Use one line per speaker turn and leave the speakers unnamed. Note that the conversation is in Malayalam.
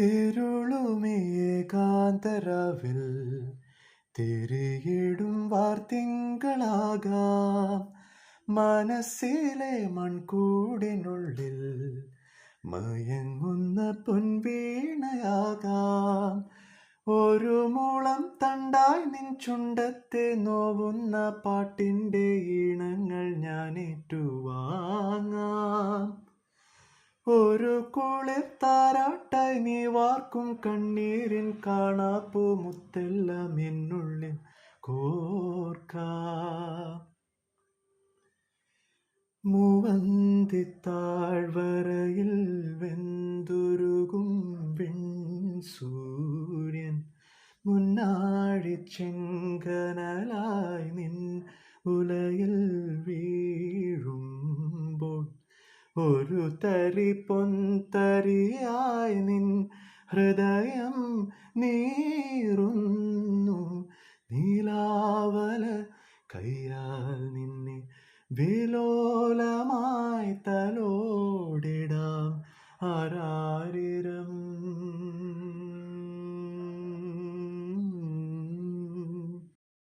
ഇരുളുമേകാന്തരാവിൽ തിരിയിടും വാർത്തിങ്കളാകാം. മനസ്സിലെ മൺകൂടിനുള്ളിൽ മയങ്ങുന്ന പൊൻവീണയാകാം. ഒരു മുളം തണ്ടായി നിൻ ചുണ്ടത്തെ നോവുന്ന പാട്ടിൻ്റെ ഈണങ്ങൾ ഞാൻ ഏറ്റുവാങ്ങാം. ഒരു കുളിർ താരാട്ടായി നീ വാർക്കും കണ്ണീരിൻ കാണാപ്പൂ മുത്തെല്ലാം എന്നുള്ളിൽ കോർക്കാം. മൂവന്തി താഴ്വരയിൽ വെന്തുരുകും സൂര്യൻ മുന്നാഴി ചെങ്കനലായി നിൻ ഉലയിൽ വീഴുമ്പോൾ ഒരു തരി പൊൻതരിയായി നിൻ ഹൃദയം നീറുന്നു. നീലാവല കയ്യാൽ നിന്നെ വിലോലമായി തലോടിടാം. ആരാരിരം